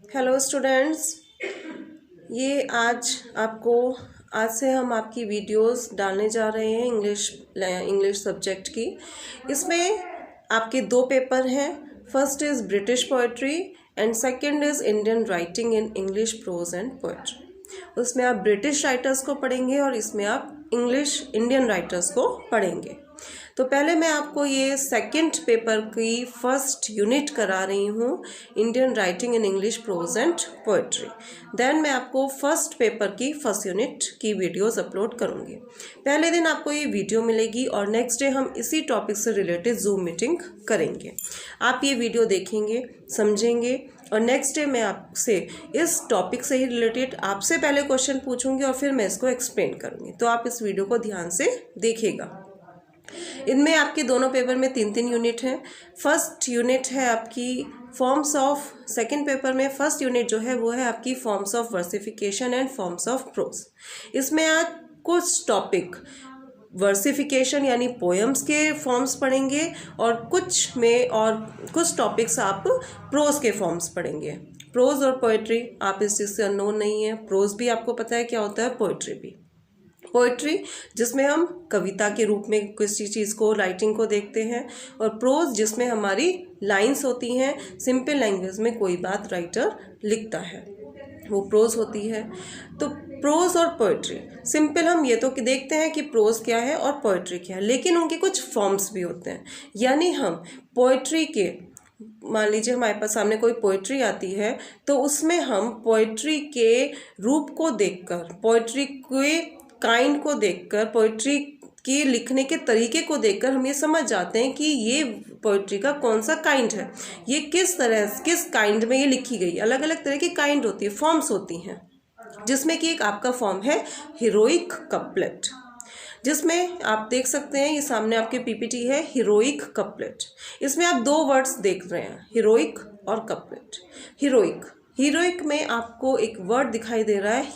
Hello students, ये आज से हम आपकी वीडियोस डालने जा रहे हैं इंग्लिश सब्जेक्ट की। इसमें आपके दो पेपर हैं। First is British poetry and second is Indian writing in English prose and poetry. उसमें आप ब्रिटिश राइटर्स को पढ़ेंगे और इसमें आप इंडियन राइटर्स को पढ़ेंगे। तो पहले मैं आपको ये सेकंड पेपर की फर्स्ट यूनिट करा रही हूँ, Indian writing in English prose and poetry. Then मैं आपको फर्स्ट पेपर की फर्स्ट यूनिट की वीडियोस अपलोड करूँगी। पहले दिन आपको ये वीडियो मिलेगी और नेक्स्ट डे हम इसी टॉपिक से रिलेटेड जूम मीटिंग करेंगे। आप ये वीडियो देखेंगे, समझेंगे और नेक्स्ट डे मैं आपसे इस टॉपिक से ही रिलेटेड आपसे पहले क्वेश्चन पूछूंगी और फिर मैं इसको एक्सप्लेन करूँगी। तो आप इस वीडियो को ध्यान से देखिएगा। इनमें आपके दोनों पेपर में 3-3 यूनिट हैं। फर्स्ट यूनिट है आपकी फॉर्म्स ऑफ, सेकंड पेपर में फर्स्ट यूनिट जो है वो है आपकी forms of versification and forms of prose. इसमें आप कुछ टॉपिक वर्सिफिकेशन यानी पोएम्स के फॉर्म्स पढ़ेंगे और कुछ टॉपिक्स आप प्रोज के फॉर्म्स पढ़ेंगे। प्रोज और पोएट्री आप इस चीज़ से अननोन नहीं है। प्रोज भी आपको पता है क्या होता है, पोएट्री भी। पोइट्री जिसमें हम कविता के रूप में किसी चीज़ को, राइटिंग को देखते हैं, और प्रोज जिसमें हमारी लाइंस होती हैं, सिंपल लैंग्वेज में कोई बात राइटर लिखता है, वो प्रोज होती है। तो प्रोज और पोइट्री सिंपल हम ये तो देखते हैं कि प्रोज क्या है और पोइट्री क्या है, लेकिन उनके कुछ फॉर्म्स भी होते हैं। यानी हम पोइट्री के, मान लीजिए हमारे पास सामने कोई पोइट्री आती है तो उसमें हम पोइट्री के रूप को देखकर, पोइट्री के काइंड को देखकर, पोइट्री की लिखने के तरीके को देखकर हम ये समझ जाते हैं कि ये पोइट्री का कौन सा काइंड है, ये किस काइंड में ये लिखी गई। अलग अलग तरह की काइंड होती है, फॉर्म्स होती हैं, जिसमें कि एक आपका फॉर्म है हीरोइक कपलेट, जिसमें आप देख सकते हैं ये सामने आपके पीपीटी है, हीरोइक कपलेट। इसमें आप दो वर्ड्स देख रहे हैं, हीरोइक और कपलेट। हीरोइक में आपको एक वर्ड दिखाई दे रहा है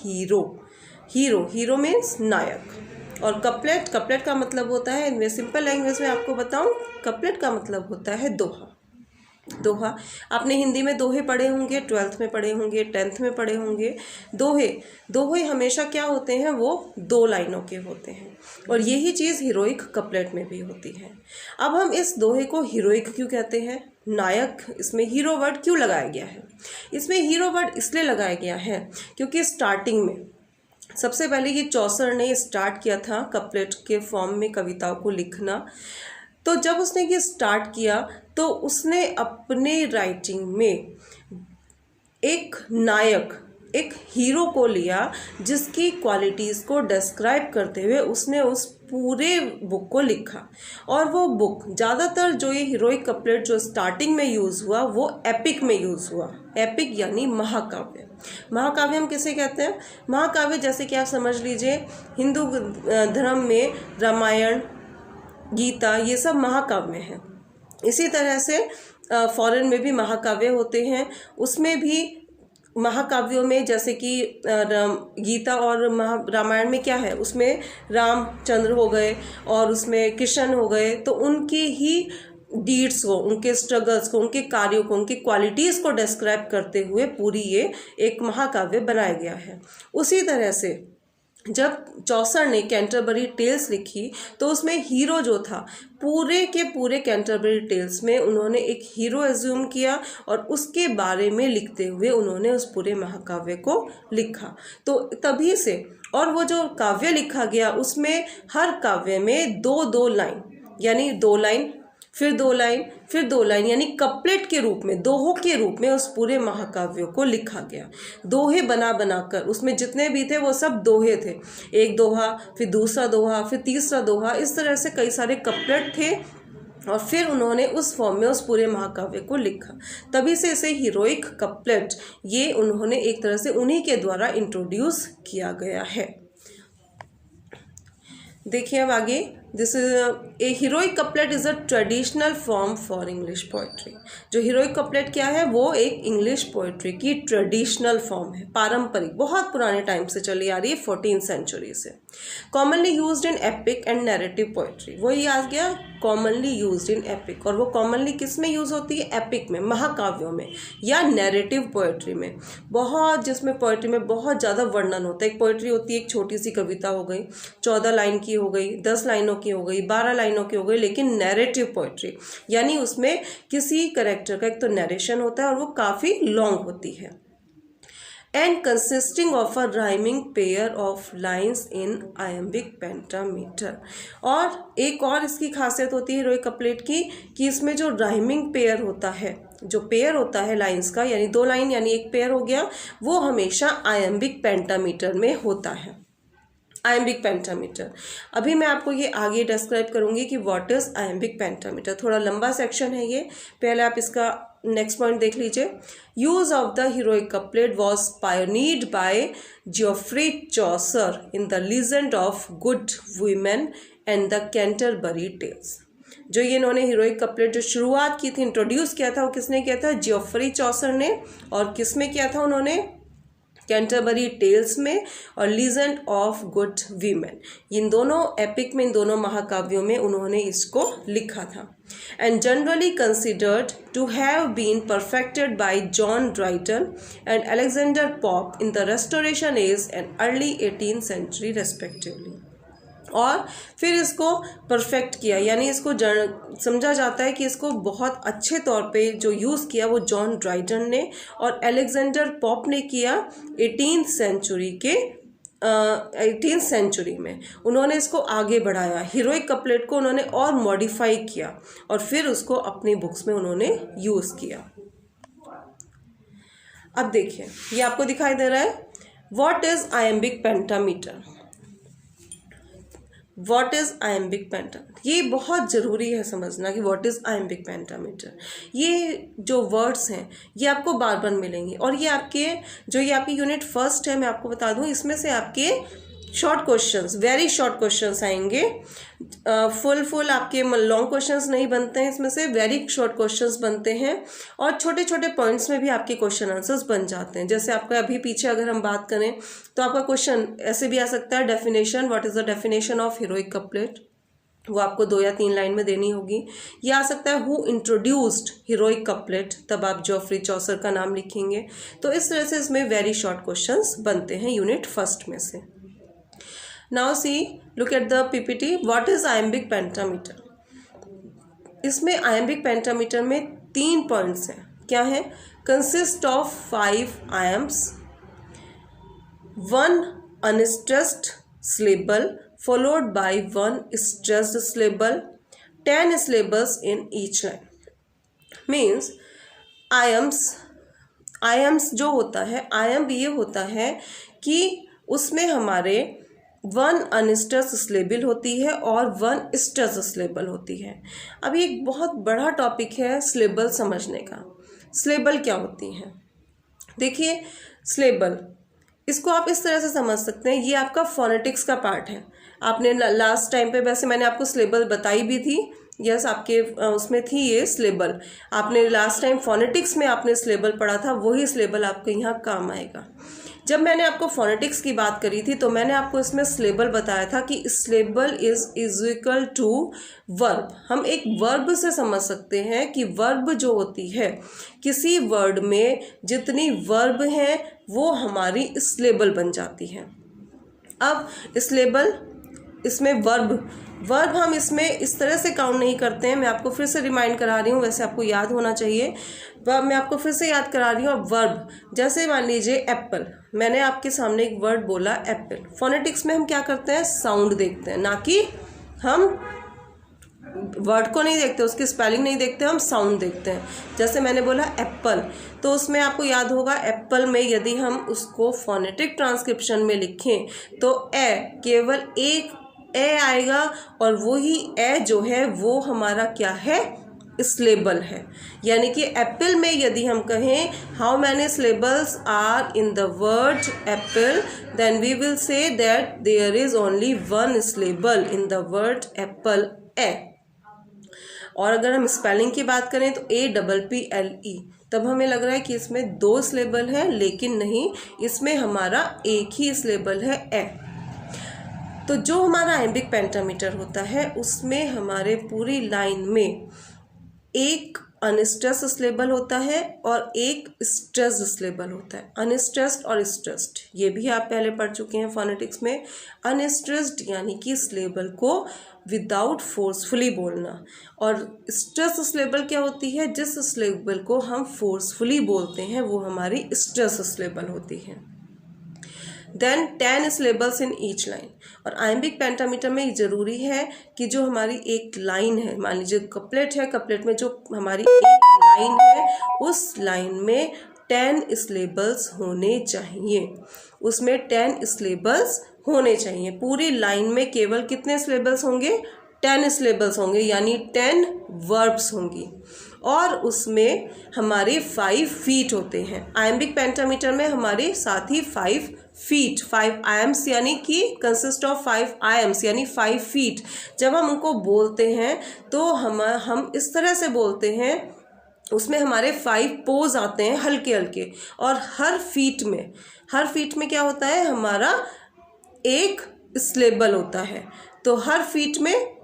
हीरो मीन्स नायक। और कपलेट का मतलब होता है, इनमें सिंपल लैंग्वेज में आपको बताऊं, कपलेट का मतलब होता है दोहा। आपने हिंदी में दोहे पढ़े होंगे, 12th में पढ़े होंगे, 10th में पढ़े होंगे। दोहे हमेशा क्या होते हैं, वो 2 लाइनों के होते हैं और यही चीज़ हीरोइक कपलेट में भी होती है। अब हम इस दोहे को हीरोइक क्यों कहते हैं, नायक, इसमें हीरो वर्ड क्यों लगाया गया है? इसमें हीरो वर्ड इसलिए लगाया गया है क्योंकि स्टार्टिंग में सबसे पहले ये चौसर ने स्टार्ट किया था कपलेट के फॉर्म में कविताओं को लिखना। तो जब उसने ये स्टार्ट किया तो उसने अपने राइटिंग में एक नायक, एक हीरो को लिया, जिसकी क्वालिटीज़ को डिस्क्राइब करते हुए उसने उस पूरे बुक को लिखा। और वो बुक ज़्यादातर जो ये हीरोइक कपलेट जो स्टार्टिंग में यूज़ हुआ वो एपिक में यूज़ हुआ। एपिक यानी महाकाव्य। महाकाव्य हम किसे कहते हैं? महाकाव्य जैसे कि आप समझ लीजिए हिंदू धर्म में रामायण, गीता, ये सब महाकाव्य हैं। इसी तरह से फॉरेन में भी महाकाव्य होते हैं। उसमें भी महाकाव्यों में जैसे कि गीता और रामायण में क्या है, उसमें रामचंद्र हो गए और उसमें कृष्ण हो गए, तो उनकी ही डीड्स को, उनके स्ट्रगल्स को, उनके कार्यों को, उनकी क्वालिटीज़ को डिस्क्राइब करते हुए पूरी ये एक महाकाव्य बनाया गया है। उसी तरह से जब चौसर ने कैंटरबरी टेल्स लिखी तो उसमें हीरो जो था, पूरे के पूरे कैंटरबरी टेल्स में उन्होंने एक हीरो एज्यूम किया और उसके बारे में लिखते हुए उन्होंने उस पूरे महाकाव्य को लिखा। तो तभी से, और वो जो काव्य लिखा गया उसमें हर काव्य में 2-2 लाइन, यानी 2 लाइन फिर 2 लाइन फिर 2 लाइन, यानी कपलेट के रूप में, दोहों के रूप में उस पूरे महाकाव्यों को लिखा गया। दोहे बनाकर, उसमें जितने भी थे वो सब दोहे थे। एक दोहा, फिर दूसरा दोहा, फिर तीसरा दोहा, इस तरह से कई सारे कपलेट थे और फिर उन्होंने उस फॉर्म में उस पूरे महाकाव्य को लिखा। तभी से इसे हीरोइक कपलेट, ये उन्होंने एक तरह से उन्हीं के द्वारा इंट्रोड्यूस किया गया है। देखिए अब आगे this is a heroic couplet is a traditional form for English poetry. जो हीरोइक कपलेट क्या है, वो एक इंग्लिश पोएट्री की ट्रेडिशनल फॉर्म है, पारंपरिक, बहुत पुराने टाइम से चली आ रही है, 14th सेंचुरी से। Commonly used in epic and narrative poetry, वही आ गया कॉमनली यूज्ड इन एपिक। और वो कॉमनली किस में यूज होती है, एपिक में, महाकाव्यों में, या नैरेटिव पोएट्री में, बहुत, जिसमें पोएट्री में बहुत ज़्यादा वर्णन होता है। एक पोएट्री होती है, एक छोटी सी कविता हो गई, 14 लाइन की हो गई, 10 लाइनों की हो गई, 12 लाइनों की हो गई। लेकिन नैरेटिव पोएट्री यानी उसमें किसी कैरेक्टर का एक तो नैरेशन होता है और वो काफ़ी लॉन्ग होती है। And consisting of a rhyming pair of lines in iambic pentameter. और एक और इसकी खासियत होती है हीरोइक कपलेट की कि इसमें जो राइमिंग पेयर होता है, जो पेयर होता है लाइन्स का, यानी 2 लाइन यानी एक पेयर हो गया, वो हमेशा आयम्बिक पेंटामीटर में होता है। आयम्बिक पेंटामीटर, अभी मैं आपको ये आगे डिस्क्राइब करूंगी कि व्हाट इज आयम्बिक पेंटामीटर। थोड़ा लंबा सेक्शन है ये, पहले आप इसका नेक्स्ट पॉइंट देख लीजिए। Use of the heroic couplet was pioneered by Geoffrey Chaucer in the Legend of Good Women and the Canterbury Tales. जो ये इन्होंने हीरोइक कपलेट जो शुरुआत की थी, इंट्रोड्यूस किया था, वो किसने किया था, जियोफ्री चॉसर ने। और किस में किया था उन्होंने, कैंटरबरी टेल्स में और लीजेंड ऑफ गुड वीमेन, इन दोनों एपिक में, इन दोनों महाकाव्यों में उन्होंने इसको लिखा था। And generally considered to have been perfected by John Dryden and Alexander Pope in the Restoration age and early 18th century respectively. और फिर इसको परफेक्ट किया, यानी इसको समझा जाता है कि इसको बहुत अच्छे तौर पे जो यूज़ किया वो जॉन ड्राइटन ने और अलेक्जेंडर पॉप ने किया 18th सेंचुरी में। उन्होंने इसको आगे बढ़ाया, हीरोइक कपलेट को उन्होंने और मॉडिफाई किया और फिर उसको अपनी बुक्स में उन्होंने यूज़ किया। अब देखिए, ये आपको दिखाई दे रहा है, what is iambic pentameter. What is iambic pentameter, ये बहुत ज़रूरी है समझना कि व्हाट इज आयम्बिक पेंटामीटर। ये जो वर्ड्स हैं ये आपको बार बार मिलेंगे और ये आपकी यूनिट फर्स्ट है, मैं आपको बता दूं, इसमें से आपके short questions, very short questions आएंगे। फुल आपके लॉन्ग क्वेश्चंस नहीं बनते हैं, इसमें से वेरी शॉर्ट क्वेश्चंस बनते हैं और छोटे छोटे पॉइंट्स में भी आपके क्वेश्चन आंसर्स बन जाते हैं। जैसे आपका अभी पीछे अगर हम बात करें तो आपका क्वेश्चन ऐसे भी आ सकता है, definition, what is the definition of heroic couplet, वो आपको 2 या 3 लाइन में देनी होगी। ये आ सकता है हु इंट्रोड्यूस्ड हीरोइक कपलेट, तब आप जियोफ्री चॉसर का नाम लिखेंगे। तो इस तरह से इसमें वेरी शॉर्ट क्वेश्चंस बनते हैं यूनिट फर्स्ट में से। Now see, look at the PPT. What is iambic pentameter? इसमें iambic pentameter में 3 पॉइंट्स हैं। क्या है? Consist of 5 iambs, 1 unstressed syllable followed by 1 stressed syllable, 10 syllables in each line. Means iambs जो होता है, iamb ये होता है कि उसमें हमारे 1 अनस्ट्रेस्ड सिलेबल होती है और 1 स्ट्रेस्ड सिलेबल होती है। अब ये एक बहुत बड़ा टॉपिक है सिलेबल समझने का। सिलेबल क्या होती हैं? देखिए, सिलेबल, इसको आप इस तरह से समझ सकते हैं, ये आपका फोनेटिक्स का पार्ट है। आपने लास्ट टाइम पे, वैसे मैंने आपको सिलेबल बताई भी थी, यस, आपके उसमें थी ये सिलेबल। आपने लास्ट टाइम फोनेटिक्स में आपने सिलेबल पढ़ा था, वही सिलेबल आपको यहाँ काम आएगा। जब मैंने आपको फोनेटिक्स की बात करी थी तो मैंने आपको इसमें सिलेबल बताया था कि syllable is equal to verb. हम एक वर्ब से समझ सकते हैं कि वर्ब जो होती है, किसी वर्ड में जितनी वर्ब हैं वो हमारी सिलेबल बन जाती है। अब सिलेबल, इसमें वर्ब हम इसमें इस तरह से काउंट नहीं करते हैं। मैं आपको फिर से रिमाइंड करा रही हूँ, वैसे आपको याद होना चाहिए, मैं आपको फिर से याद करा रही हूँ। अब वर्ब, जैसे मान लीजिए एप्पल, मैंने आपके सामने एक वर्ड बोला एप्पल। फोनेटिक्स में हम क्या करते हैं, साउंड देखते हैं, ना कि हम वर्ड को नहीं देखते, उसकी स्पेलिंग नहीं देखते, हम साउंड देखते हैं। जैसे मैंने बोला एप्पल, तो उसमें आपको याद होगा एप्पल में यदि हम उसको फोनेटिक ट्रांसक्रिप्शन में लिखें तो केवल एक ए आएगा और वही ए जो है वो हमारा क्या है, सिलेबल है। यानी कि एप्पल में यदि हम कहें how many syllables are in the word apple, then we will say that there is only one syllable in the word apple, A. और अगर हम स्पेलिंग की बात करें तो APPLE, तब हमें लग रहा है कि इसमें 2 सिलेबल है, लेकिन नहीं, इसमें हमारा एक ही सिलेबल है, ए। तो जो हमारा आइम्बिक पेंटामीटर होता है उसमें हमारे पूरी लाइन में एक अनस्ट्रेस्ड सिलेबल होता है और एक स्ट्रेस्ड सिलेबल होता है। अनस्ट्रेस्ड और स्ट्रेस्ड ये भी आप पहले पढ़ चुके हैं फोनेटिक्स में। अनस्ट्रेस्ड यानी कि सिलेबल को विदाउट फोर्सफुली बोलना, और स्ट्रेस्ड सिलेबल क्या होती है, जिस सिलेबल को हम फोर्सफुली बोलते हैं वो हमारी स्ट्रेस्ड सिलेबल होती है। Then 10 syllables in each line. और आइम्बिक पेंटामीटर में ज़रूरी है कि जो हमारी एक लाइन है, मान लीजिए कपलेट है, कपलेट में जो हमारी एक लाइन है उस लाइन में 10 सिलेबल्स होने चाहिए, उसमें 10 सिलेबल्स होने चाहिए। पूरी लाइन में केवल कितने सिलेबल्स होंगे, 10 सिलेबल्स होंगे, यानी 10 वर्ब्स होंगी। और उसमें हमारे 5 फीट होते हैं। आइम्बिक पेंटामीटर में हमारे साथ ही 5 फीट, 5 आयम्स यानी कि कंसिस्ट ऑफ 5 आयम्स यानी 5 फीट। जब हम उनको बोलते हैं तो हम इस तरह से बोलते हैं, उसमें हमारे 5 पोज आते हैं हल्के हल्के, और हर फीट में क्या होता है, हमारा एक सिलेबल होता है। तो हर फीट में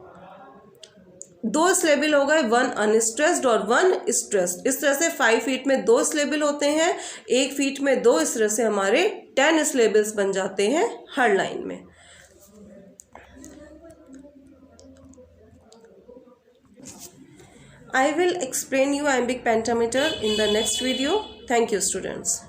2 सिलेबल हो गए, 1 अनस्ट्रेस्ड और 1 स्ट्रेस्ड। इस तरह से 5 फीट में 2 सिलेबल होते हैं, 1 फीट में 2, इस तरह से हमारे 10 सिलेबल्स बन जाते हैं हर लाइन में। I will explain you iambic pentameter in the next video. Thank you, students.